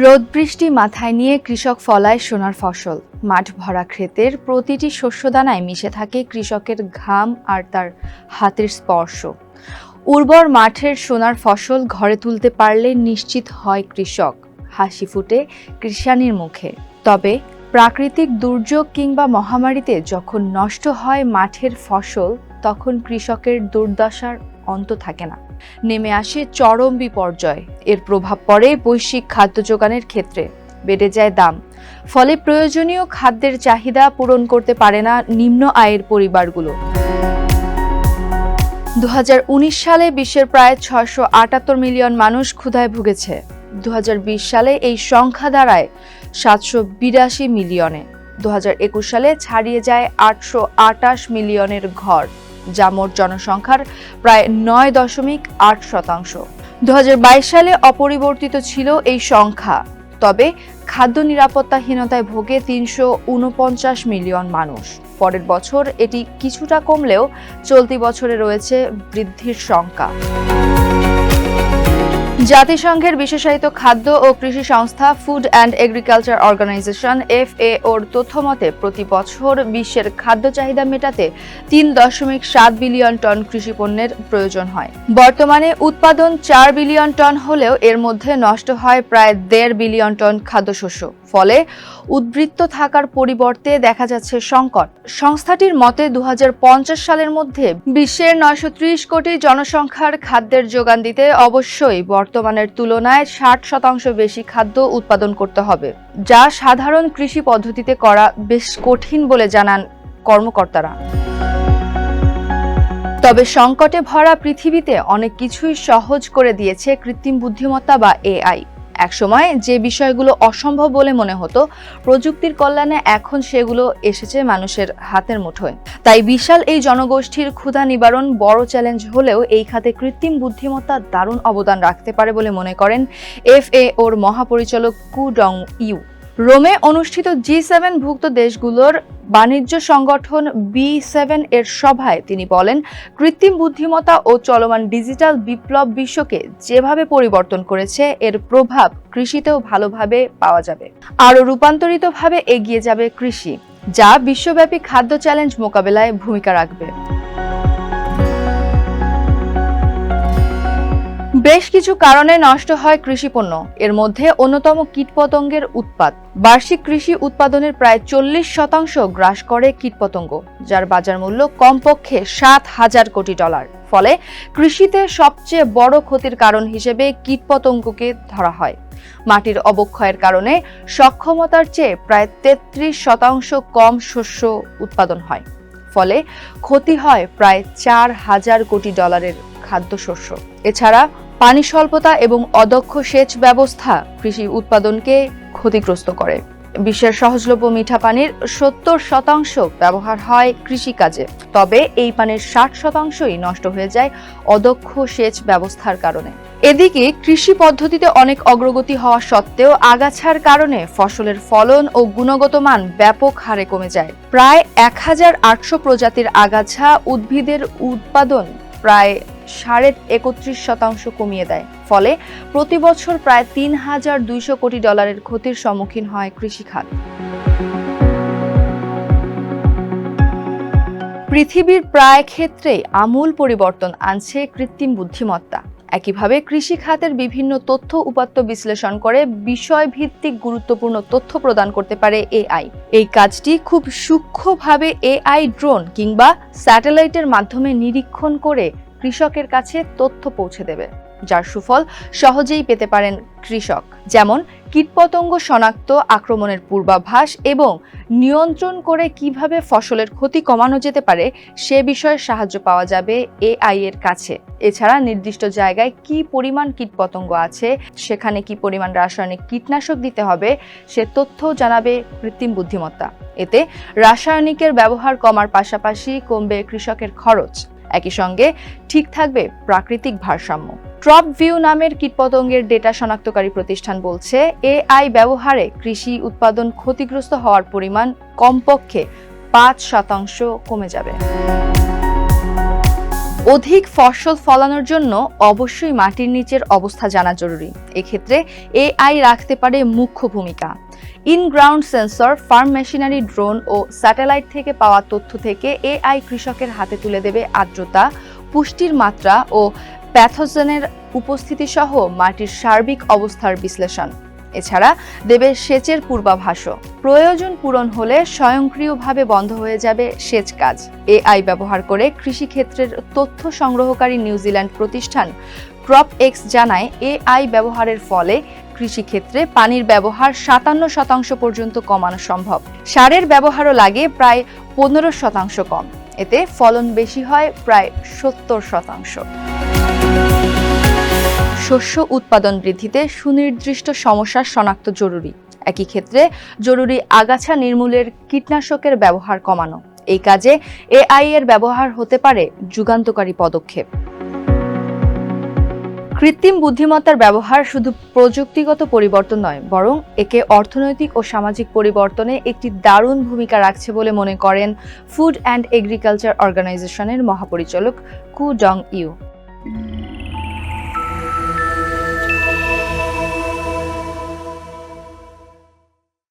রোদ বৃষ্টি মাথায় নিয়ে কৃষক ফলায় সোনার ফসল। মাঠ ভরা ক্ষেতের প্রতিটি শস্যদানায় মিশে থাকে কৃষকের ঘাম আর তার হাতের স্পর্শ। উর্বর মাঠের সোনার ফসল ঘরে তুলতে পারলে নিশ্চিত হয় কৃষক, হাসি ফুটে কৃষানির মুখে। তবে প্রাকৃতিক দুর্যোগ কিংবা মহামারীতে যখন নষ্ট হয় মাঠের ফসল, তখন কৃষকের দুর্দশার অন্ত থাকে না। নেমে আসে চরম বিপর্যয়। এর প্রভাব পড়ে বৈশ্বিক খাদ্য যোগানের ক্ষেত্রে, বেড়ে যায় দাম। ফলে প্রয়োজনীয় খাদ্যের চাহিদা পূরণ করতে পারে না নিম্ন আয়ের পরিবারগুলো। 2019 সালে বিশ্বের প্রায় 678 মিলিয়ন মানুষ ক্ষুধায় ভুগেছে। 2020 সালে এই সংখ্যা দাঁড়ায় 782 মিলিয়নে। 2021 সালে ছাড়িয়ে যায় 828 মিলিয়নের ঘর, যা মোট জনসংখ্যার প্রায় 9.8%। 2022 সালে অপরিবর্তিত ছিল এই সংখ্যা। তবে খাদ্য নিরাপত্তাহীনতায় ভোগে 349 মিলিয়ন মানুষ। পরের বছর এটি কিছুটা কমলেও চলতি বছরে রয়েছে বৃদ্ধির শঙ্কা। জাতিসংঘের বিশেষায়িত খাদ্য ও কৃষি সংস্থা ফুড অ্যান্ড এগ্রিকালচার অর্গানাইজেশন FAO-র তথ্যমতে প্রতি বছর বিশ্বের খাদ্য চাহিদা মেটাতে 3.7 বিলিয়ন টন কৃষি পণ্যের প্রয়োজন হয়। বর্তমানে উৎপাদন 4 বিলিয়ন টন হলেও এর মধ্যে নষ্ট হয় প্রায় 1.5 বিলিয়ন টন খাদ্যশস্য। ফলে উদ্বৃত্ত থাকার পরিবর্তে দেখা যাচ্ছে সংকট। সংস্থাটির মতে 2050 সালের মধ্যে বিশ্বের 930 কোটি জনসংখ্যার খাদ্যের যোগান দিতে অবশ্যই বর্তমানের তুলনায় 60% বেশি খাদ্য উৎপাদন করতে হবে, যা সাধারণ কৃষি পদ্ধতিতে করা বেশ কঠিন বলে জানান কর্মকর্তারা। তবে সংকটে ভরা পৃথিবীতে অনেক কিছুই সহজ করে দিয়েছে কৃত্রিম বুদ্ধিমত্তা বা AI। একসময় যে বিষয়গুলো অসম্ভব বলে মনে হতো, প্রযুক্তির কল্যাণে এখন সেগুলো এসেছে মানুষের হাতের মুঠোয়। তাই বিশাল এই জনগোষ্ঠীর ক্ষুধা নিবারণ বড় চ্যালেঞ্জ হলেও এই খাতে কৃত্রিম বুদ্ধিমত্তা দারুণ অবদান রাখতে পারে বলে মনে করেন FAO-র মহাপরিচালক কু ডং ইউ। রোমে অনুষ্ঠিত G7 ভুক্ত দেশগুলোর বাণিজ্য সংগঠন B7 এর সভায় তিনি বলেন, কৃত্রিম বুদ্ধিমত্তা ও চলমান ডিজিটাল বিপ্লব বিশ্বকে যেভাবে পরিবর্তন করেছে, এর প্রভাব কৃষিতেও ভালোভাবে পাওয়া যাবে। আরও রূপান্তরিতভাবে এগিয়ে যাবে কৃষি, যা বিশ্বব্যাপী খাদ্য চ্যালেঞ্জ মোকাবেলায় ভূমিকা রাখবে। বেশ কিছু কারণে নষ্ট হয় কৃষিপণ্য। এর মধ্যে অন্যতম কীটপতঙ্গের উৎপাত। বার্ষিক কৃষি উৎপাদনের প্রায় 40% গ্রাস করে কীটপতঙ্গ, যার বাজার মূল্য কমপক্ষে $7,000 কোটি। ফলে কৃষিতে সবচেয়ে বড় ক্ষতির কারণ হিসেবে কীটপতঙ্গকে ধরা হয়। মাটির অবক্ষয়ের কারণে সক্ষমতার চেয়ে প্রায় 33% কম শস্য উৎপাদন হয়। ফলে ক্ষতি হয় প্রায় $4,000 কোটি খাদ্যশস্য। এছাড়া পানি স্বল্পতা এবং অদক্ষ সেচ ব্যবস্থা কৃষি উৎপাদনকে ক্ষতিগ্রস্ত করে। বিশ্বের সহজলভ্য মিঠা পানির 70% ব্যবহার হয় কৃষিকাজে, তবে এই পানির 60%ই নষ্ট হয়ে যায় অদক্ষ সেচ ব্যবস্থার কারণে। এদিকে কৃষি পদ্ধতিতে অনেক অগ্রগতি হওয়া সত্ত্বেও আগাছার কারণে ফসলের ফলন ও গুণগত মান ব্যাপক হারে কমে যায়। প্রায় 1800 প্রজাতির আগাছা উদ্ভিদের উৎপাদন প্রায় 31.5% কমিয়ে দেয়। ফলে প্রতি বছর প্রায় $3,200 কোটি ক্ষতির সম্মুখীন হয় কৃষিখাত। পৃথিবীর প্রায় ক্ষেত্রেই আমূল পরিবর্তন আনছে কৃত্রিম বুদ্ধিমত্তা। একইভাবে কৃষি খাতের বিভিন্ন তথ্য উপাত্ত বিশ্লেষণ করে বিষয়ভিত্তিক গুরুত্বপূর্ণ তথ্য প্রদান করতে পারে AI। এই কাজটি খুব সূক্ষ্মভাবে AI ড্রোন কিংবা স্যাটেলাইটের মাধ্যমে নিরীক্ষণ করে কৃষকের কাছে তথ্য পৌঁছে দেবে, যার সুফল সহজেই পেতে পারেন কৃষক। যেমন কীটপতঙ্গ শনাক্ত, আক্রমণের পূর্বাভাস এবং নিয়ন্ত্রণ করে কিভাবে ফসলের ক্ষতি কমানো যেতে পারে সে বিষয়ে সাহায্য পাওয়া যাবে AI এর কাছে। এছাড়া নির্দিষ্ট জায়গায় কি পরিমাণ কীটপতঙ্গ আছে, সেখানে কি পরিমাণ রাসায়নিক কীটনাশক দিতে হবে সে তথ্যও জানাবে কৃত্রিম বুদ্ধিমত্তা। এতে রাসায়নিকের ব্যবহার কমার পাশাপাশি কমবে কৃষকের খরচ। একই সঙ্গে ঠিক থাকবে প্রাকৃতিক ভারসাম্য। ট্রপ ভিউ নামের কীটপতঙ্গের ডেটা শনাক্তকারী প্রতিষ্ঠান বলছে, AI ব্যবহারে কৃষি উৎপাদন ক্ষতিগ্রস্ত হওয়ার পরিমাণ কমপক্ষে 5% কমে যাবে। অধিক ফসল ফলানোর জন্য অবশ্যই মাটির নিচের অবস্থা জানা জরুরি। এক্ষেত্রে এআই রাখতে পারে মুখ্য ভূমিকা। In ground sensor, farm machinery, drone ও স্যাটেলাইট থেকে পাওয়া তথ্য থেকে এআই কৃষকের হাতে তুলে দেবে আর্দ্রতা, পুষ্টির মাত্রা ও প্যাথোজেনের উপস্থিতি সহ মাটির সার্বিক অবস্থার বিশ্লেষণ। এছাড়া দেবে সেচের পূর্বাভাসও। প্রয়োজন পূরণ হলে স্বয়ংক্রিয়ভাবে বন্ধ হয়ে যাবে সেচ কাজ। এআই ব্যবহার করে কৃষিক্ষেত্রের তথ্য সংগ্রহকারী নিউজিল্যান্ড প্রতিষ্ঠান ক্রপএক্স জানায়, এআই ব্যবহারের ফলে কৃষিক্ষেত্রে পানির ব্যবহার ৫৭% পর্যন্ত কমানো সম্ভব। সারের ব্যবহারও লাগে প্রায় ১৫% কম। এতে ফলন বেশি হয় প্রায় ৭০%। শস্য উৎপাদন বৃদ্ধিতে সুনির্দিষ্ট সমস্যা শনাক্ত জরুরি। একই ক্ষেত্রে জরুরি আগাছা নির্মূলের কীটনাশকের ব্যবহার কমানো। এই কাজে এআই এর ব্যবহার হতে পারে যুগান্তকারী পদক্ষেপ। কৃত্রিম বুদ্ধিমত্তার ব্যবহার শুধু প্রযুক্তিগত পরিবর্তন নয়, বরং একে অর্থনৈতিক ও সামাজিক পরিবর্তনে একটি দারুণ ভূমিকা রাখছে বলে মনে করেন ফুড অ্যান্ড এগ্রিকালচার অর্গানাইজেশনের মহাপরিচালক কু ডং ইউ।